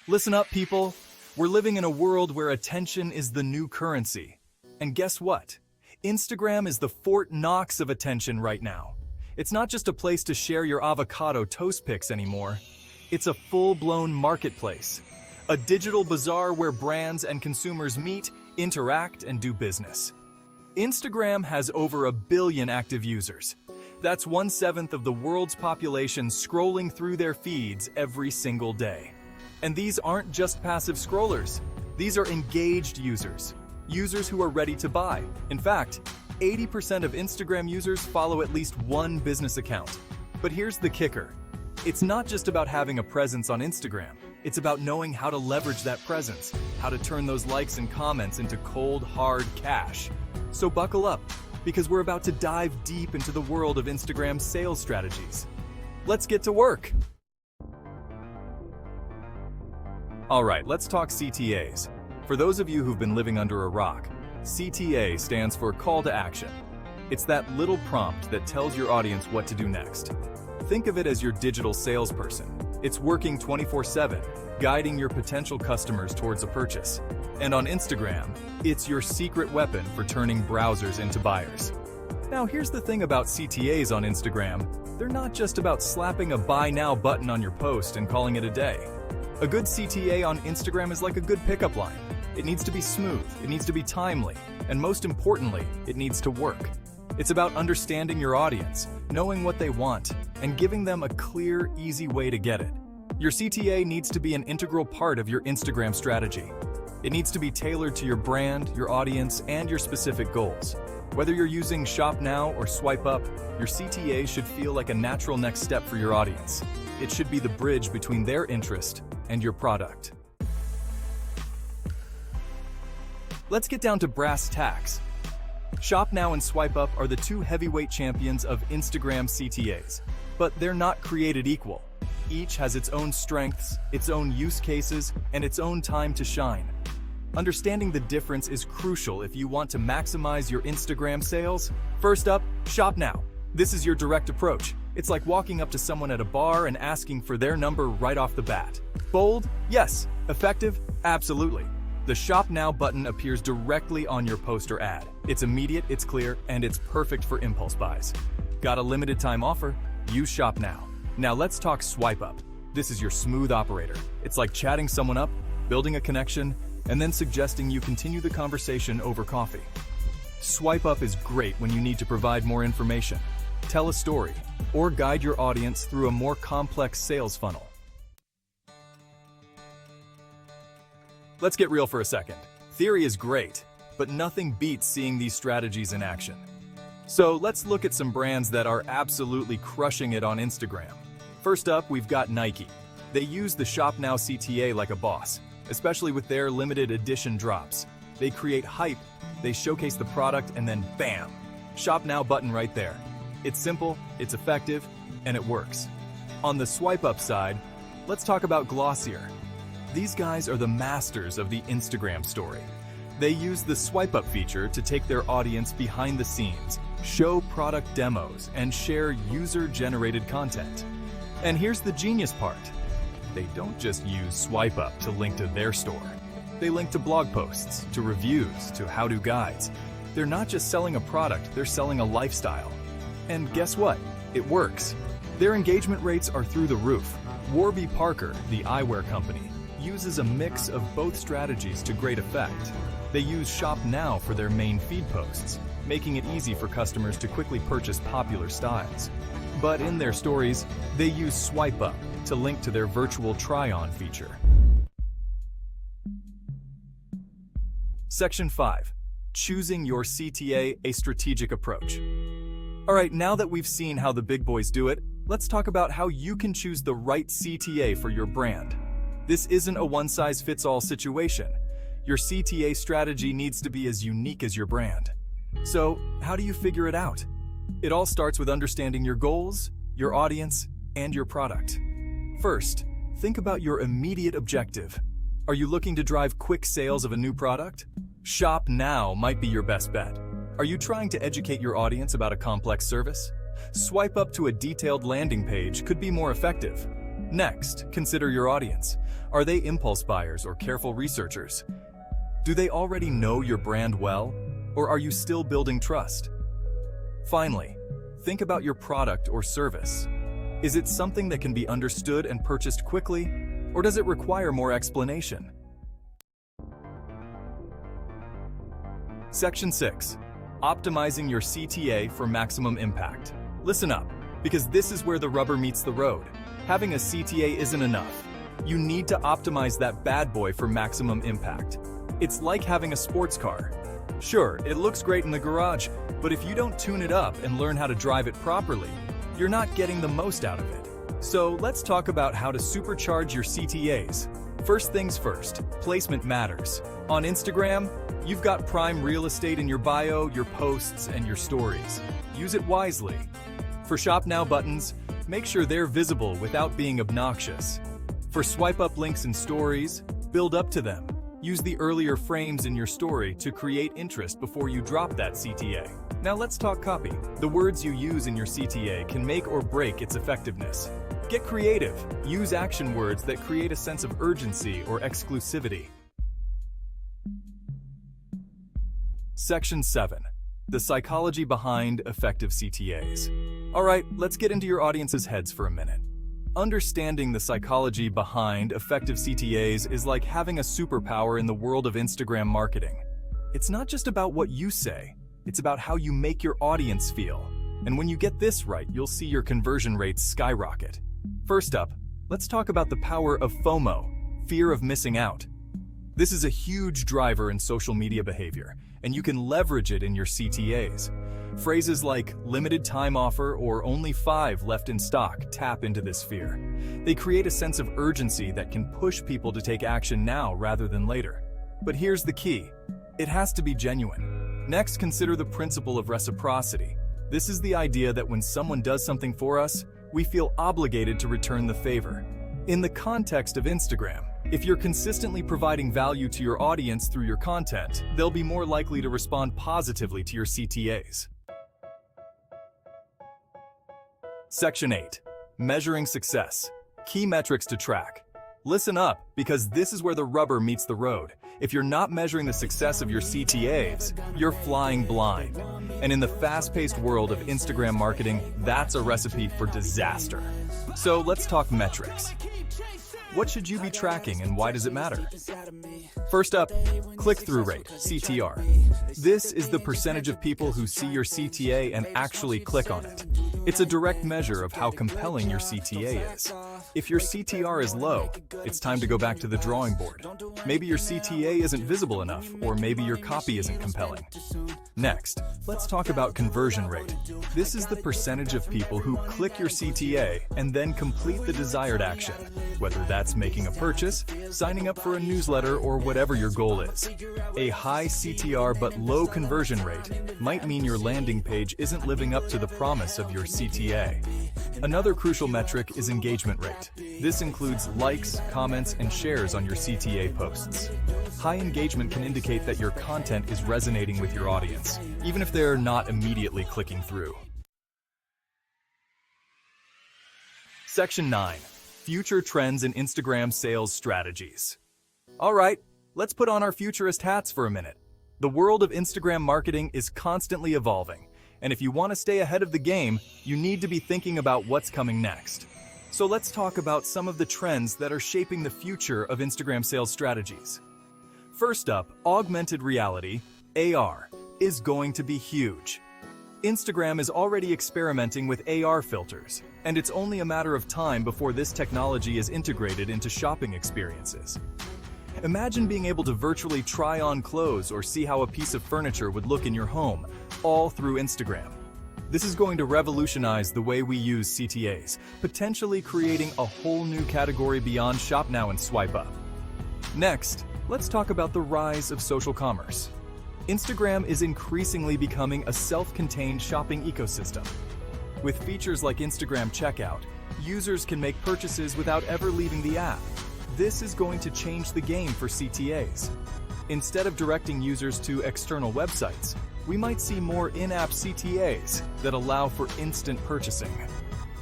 Listen up, people. We're living in a world where attention is the new currency. And guess what? Instagram is the Fort Knox of attention right now. It's not just a place to share your avocado toast pics anymore. It's a full-blown marketplace. A digital bazaar where brands and consumers meet, interact, and do business. Instagram has over 1 billion active users. That's 1/7 of the world's population scrolling through their feeds every single day. And these aren't just passive scrollers. These are engaged users. Users who are ready to buy. In fact, 80% of Instagram users follow at least one business account. But here's the kicker. It's not just about having a presence on Instagram. It's about knowing how to leverage that presence, how to turn those likes and comments into cold, hard cash. So buckle up, because we're about to dive deep into the world of Instagram's sales strategies. Let's get to work. All right, let's talk CTAs. For those of you who've been living under a rock, CTA stands for Call to Action. It's that little prompt that tells your audience what to do next. Think of it as your digital salesperson. It's working 24/7, guiding your potential customers towards a purchase. And on Instagram, it's your secret weapon for turning browsers into buyers. Now, here's the thing about CTAs on Instagram. They're not just about slapping a buy now button on your post and calling it a day. A good CTA on Instagram is like a good pickup line. It needs to be smooth, it needs to be timely, and most importantly, it needs to work. It's about understanding your audience, knowing what they want, and giving them a clear, easy way to get it. Your CTA needs to be an integral part of your Instagram strategy. It needs to be tailored to your brand, your audience, and your specific goals. Whether you're using Shop Now or Swipe Up, your CTA should feel like a natural next step for your audience. It should be the bridge between their interest and your product. Let's get down to brass tacks. Shop Now and Swipe Up are the two heavyweight champions of Instagram CTAs, but they're not created equal. Each has its own strengths, its own use cases, and its own time to shine. Understanding the difference is crucial if you want to maximize your Instagram sales. First up, Shop Now. This is your direct approach. It's like walking up to someone at a bar and asking for their number right off the bat. Bold? Yes. Effective? Absolutely. The Shop Now button appears directly on your post or ad. It's immediate, it's clear, and it's perfect for impulse buys. Got a limited time offer? Use Shop Now. Now let's talk Swipe Up. This is your smooth operator. It's like chatting someone up, building a connection, and then suggesting you continue the conversation over coffee. Swipe Up is great when you need to provide more information, tell a story, or guide your audience through a more complex sales funnel. Let's get real for a second. Theory is great, but nothing beats seeing these strategies in action. So let's look at some brands that are absolutely crushing it on Instagram. First up, we've got Nike. They use the Shop Now CTA like a boss, especially with their limited edition drops. They create hype, they showcase the product, and then bam! Shop Now button right there. It's simple, it's effective, and it works. On the Swipe Up side, let's talk about Glossier. These guys are the masters of the Instagram story. They use the Swipe Up feature to take their audience behind the scenes, show product demos, and share user-generated content. And here's the genius part. They don't just use Swipe Up to link to their store. They link to blog posts, to reviews, to how-to guides. They're not just selling a product, they're selling a lifestyle. And guess what? It works. Their engagement rates are through the roof. Warby Parker, the eyewear company, uses a mix of both strategies to great effect. They use Shop Now for their main feed posts, making it easy for customers to quickly purchase popular styles. But in their stories, they use Swipe Up to link to their virtual try-on feature. Section 5. Choosing your CTA, a strategic approach. All right, now that we've seen how the big boys do it, let's talk about how you can choose the right CTA for your brand. This isn't a one-size-fits-all situation. Your CTA strategy needs to be as unique as your brand. So, how do you figure it out? It all starts with understanding your goals, your audience, and your product. First, think about your immediate objective. Are you looking to drive quick sales of a new product? Shop Now might be your best bet. Are you trying to educate your audience about a complex service? Swipe Up to a detailed landing page could be more effective. Next, consider your audience. Are they impulse buyers or careful researchers? Do they already know your brand well, or are you still building trust? Finally, think about your product or service. Is it something that can be understood and purchased quickly, or does it require more explanation? Section 6. Optimizing your CTA for maximum impact. Listen up, because this is where the rubber meets the road. Having a CTA isn't enough. You need to optimize that bad boy for maximum impact. It's like having a sports car. Sure, it looks great in the garage, but if you don't tune it up and learn how to drive it properly, you're not getting the most out of it. So let's talk about how to supercharge your CTAs. First things first, placement matters. On Instagram, you've got prime real estate in your bio, your posts, and your stories. Use it wisely. For Shop Now buttons, make sure they're visible without being obnoxious. For swipe up links and stories, build up to them. Use the earlier frames in your story to create interest before you drop that CTA. Now let's talk copy. The words you use in your CTA can make or break its effectiveness. Get creative. Use action words that create a sense of urgency or exclusivity. Section 7. The psychology behind effective CTAs. All right, let's get into your audience's heads for a minute. Understanding the psychology behind effective CTAs is like having a superpower in the world of Instagram marketing. It's not just about what you say, it's about how you make your audience feel. And when you get this right, you'll see your conversion rates skyrocket. First up, let's talk about the power of FOMO, fear of missing out. This is a huge driver in social media behavior, and you can leverage it in your CTAs. Phrases like limited time offer or only 5 left in stock tap into this fear. They create a sense of urgency that can push people to take action now rather than later. But here's the key. It has to be genuine. Next, consider the principle of reciprocity. This is the idea that when someone does something for us, we feel obligated to return the favor. In the context of Instagram, if you're consistently providing value to your audience through your content, they'll be more likely to respond positively to your CTAs. Section 8. Measuring success. Key metrics to track. Listen up, because this is where the rubber meets the road. If you're not measuring the success of your CTAs, you're flying blind. And in the fast-paced world of Instagram marketing, that's a recipe for disaster. So let's talk metrics. What should you be tracking and why does it matter? First up, click-through rate, CTR. This is the percentage of people who see your CTA and actually click on it. It's a direct measure of how compelling your CTA is. If your CTR is low, it's time to go back to the drawing board. Maybe your CTA isn't visible enough, or maybe your copy isn't compelling. Next, let's talk about conversion rate. This is the percentage of people who click your CTA and then complete the desired action, whether that's making a purchase, signing up for a newsletter, or whatever your goal is. A high CTR but low conversion rate might mean your landing page isn't living up to the promise of your CTA. Another crucial metric is engagement rate. This includes likes, comments, and shares on your CTA posts. High engagement can indicate that your content is resonating with your audience, even if they're not immediately clicking through. Section 9. Future trends in Instagram sales strategies. All right, let's put on our futurist hats for a minute. The world of Instagram marketing is constantly evolving, and if you want to stay ahead of the game, you need to be thinking about what's coming next. So let's talk about some of the trends that are shaping the future of Instagram sales strategies. First up, augmented reality, AR, is going to be huge. Instagram is already experimenting with AR filters, and it's only a matter of time before this technology is integrated into shopping experiences. Imagine being able to virtually try on clothes or see how a piece of furniture would look in your home, all through Instagram. This is going to revolutionize the way we use CTAs, potentially creating a whole new category beyond Shop Now and Swipe Up. Next, let's talk about the rise of social commerce. Instagram is increasingly becoming a self-contained shopping ecosystem. With features like Instagram Checkout, users can make purchases without ever leaving the app. This is going to change the game for CTAs. Instead of directing users to external websites, we might see more in-app CTAs that allow for instant purchasing.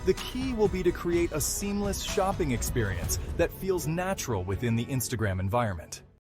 The key will be to create a seamless shopping experience that feels natural within the Instagram environment.